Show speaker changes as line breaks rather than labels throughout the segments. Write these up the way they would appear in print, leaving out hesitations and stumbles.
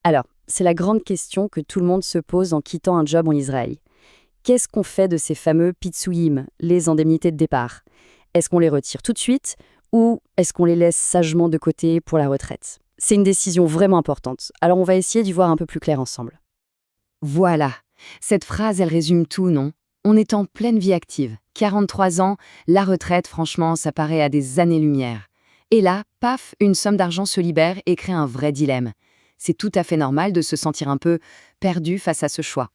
Alors, c'est la grande question que tout le monde se pose en quittant un job en Israël. Qu'est-ce qu'on fait de ces fameux pitsouïm, les indemnités de départ? Est-ce qu'on les retire tout de suite ou est-ce qu'on les laisse sagement de côté pour la retraite? C'est une décision vraiment importante, alors on va essayer d'y voir un peu plus clair ensemble.
Voilà. Cette phrase, elle résume tout, non? On est en pleine vie active. 43 ans, la retraite, franchement, ça paraît à des années-lumière. Et là, paf, une somme d'argent se libère et crée un vrai dilemme. C'est tout à fait normal de se sentir un peu perdu face à ce choix.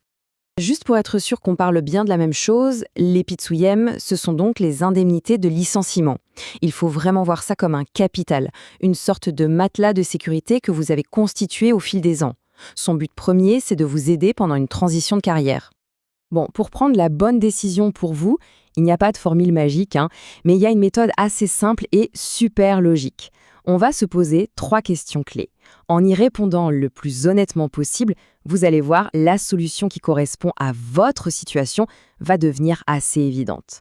Juste pour être sûr qu'on parle bien de la même chose, les pitsouillem, ce sont donc les indemnités de licenciement. Il faut vraiment voir ça comme un capital, une sorte de matelas de sécurité que vous avez constitué au fil des ans. Son but premier, c'est de vous aider pendant une transition de carrière. Bon, pour prendre la bonne décision pour vous, il n'y a pas de formule magique, mais il y a une méthode assez simple et super logique. On va se poser 3 questions clés. En y répondant le plus honnêtement possible, vous allez voir, la solution qui correspond à votre situation va devenir assez évidente.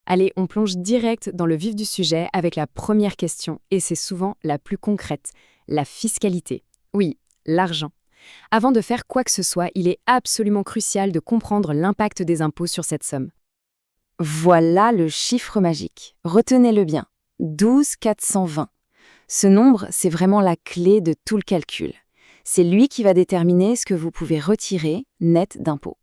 Allez, on plonge direct dans le vif du sujet avec la première question, et c'est souvent la plus concrète, la fiscalité. Oui, l'argent. Avant de faire quoi que ce soit, il est absolument crucial de comprendre l'impact des impôts sur cette somme.
Voilà le chiffre magique. Retenez-le bien. 12 420. Ce nombre, c'est vraiment la clé de tout le calcul. C'est lui qui va déterminer ce que vous pouvez retirer net d'impôts.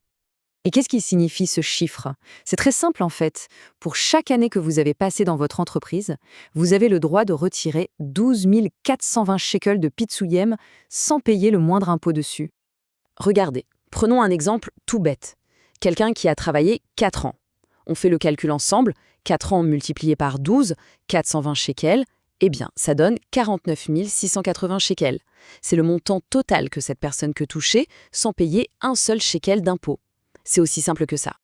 Et qu'est-ce qui signifie ce chiffre? C'est très simple en fait. Pour chaque année que vous avez passée dans votre entreprise, vous avez le droit de retirer 12 420 shekels de pitsouillem sans payer le moindre impôt dessus. Regardez, prenons un exemple tout bête. Quelqu'un qui a travaillé 4 ans. On fait le calcul ensemble, 4 ans multiplié par 12, 420 shekels, eh bien, ça donne 49 680 shekels. C'est le montant total que cette personne peut toucher sans payer un seul shekel d'impôt. C'est aussi simple que ça.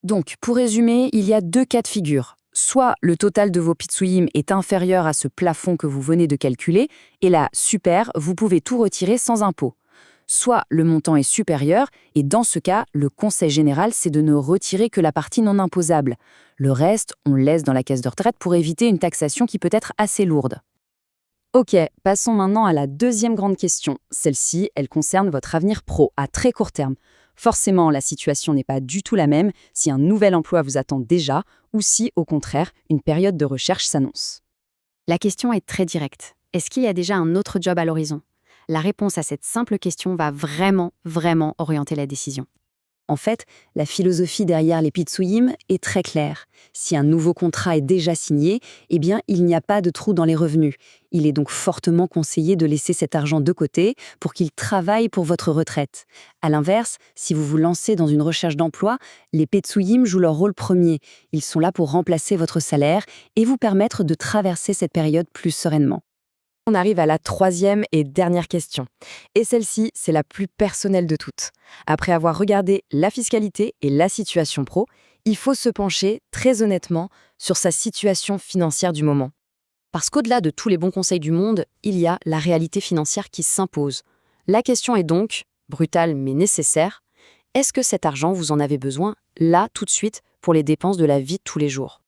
Donc, pour résumer, il y a 2 cas de figure. Soit le total de vos pitsouïm est inférieur à ce plafond que vous venez de calculer, et là, super, vous pouvez tout retirer sans impôt. Soit le montant est supérieur, et dans ce cas, le conseil général, c'est de ne retirer que la partie non imposable. Le reste, on laisse dans la caisse de retraite pour éviter une taxation qui peut être assez lourde.
Ok, passons maintenant à la deuxième grande question. Celle-ci, elle concerne votre avenir pro à très court terme. Forcément, la situation n'est pas du tout la même si un nouvel emploi vous attend déjà ou si, au contraire, une période de recherche s'annonce.
La question est très directe. Est-ce qu'il y a déjà un autre job à l'horizon? La réponse à cette simple question va vraiment, vraiment orienter la décision.
En fait, la philosophie derrière les pitsouïm est très claire. Si un nouveau contrat est déjà signé, eh bien, il n'y a pas de trou dans les revenus. Il est donc fortement conseillé de laisser cet argent de côté pour qu'il travaille pour votre retraite. À l'inverse, si vous vous lancez dans une recherche d'emploi, les pitsouïm jouent leur rôle premier. Ils sont là pour remplacer votre salaire et vous permettre de traverser cette période plus sereinement.
On arrive à la troisième et dernière question. Et celle-ci, c'est la plus personnelle de toutes. Après avoir regardé la fiscalité et la situation pro, il faut se pencher très honnêtement sur sa situation financière du moment.
Parce qu'au-delà de tous les bons conseils du monde, il y a la réalité financière qui s'impose. La question est donc, brutale mais nécessaire, est-ce que cet argent, vous en avez besoin, là, tout de suite, pour les dépenses de la vie de tous les jours?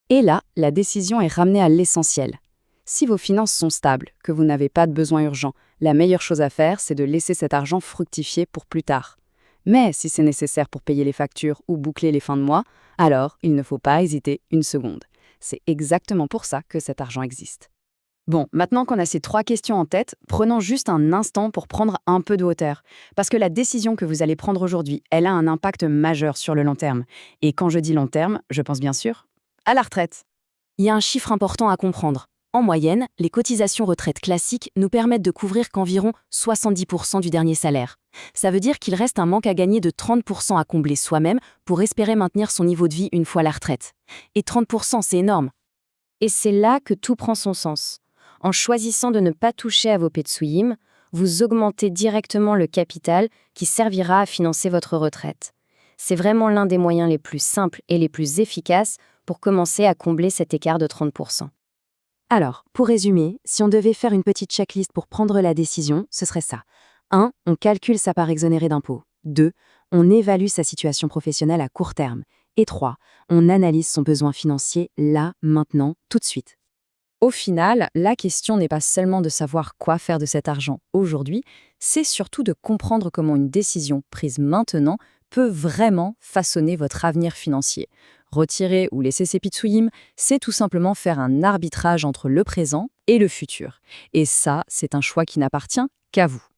Et là, la décision est ramenée à l'essentiel. Si vos finances sont stables, que vous n'avez pas de besoin urgent, la meilleure chose à faire, c'est de laisser cet argent fructifier pour plus tard. Mais si c'est nécessaire pour payer les factures ou boucler les fins de mois, alors il ne faut pas hésiter une seconde. C'est exactement pour ça que cet argent existe. Bon, maintenant qu'on a ces 3 questions en tête, prenons juste un instant pour prendre un peu de hauteur. Parce que la décision que vous allez prendre aujourd'hui, elle a un impact majeur sur le long terme. Et quand je dis long terme, je pense bien sûr à la retraite.
Il y a un chiffre important à comprendre. En moyenne, les cotisations retraite classiques nous permettent de couvrir qu'environ 70% du dernier salaire. Ça veut dire qu'il reste un manque à gagner de 30% à combler soi-même pour espérer maintenir son niveau de vie une fois la retraite. Et 30%, c'est énorme.
Et c'est là que tout prend son sens. En choisissant de ne pas toucher à vos petsouïm, vous augmentez directement le capital qui servira à financer votre retraite. C'est vraiment l'un des moyens les plus simples et les plus efficaces pour commencer à combler cet écart de 30%.
Alors, pour résumer, si on devait faire une petite checklist pour prendre la décision, ce serait ça. 1. On calcule sa part exonérée d'impôts. 2. On évalue sa situation professionnelle à court terme. Et 3. On analyse son besoin financier là, maintenant, tout de suite.
Au final, la question n'est pas seulement de savoir quoi faire de cet argent aujourd'hui, c'est surtout de comprendre comment une décision prise maintenant peut vraiment façonner votre avenir financier. Retirer ou laisser ses pitsouïm, c'est tout simplement faire un arbitrage entre le présent et le futur. Et ça, c'est un choix qui n'appartient qu'à vous.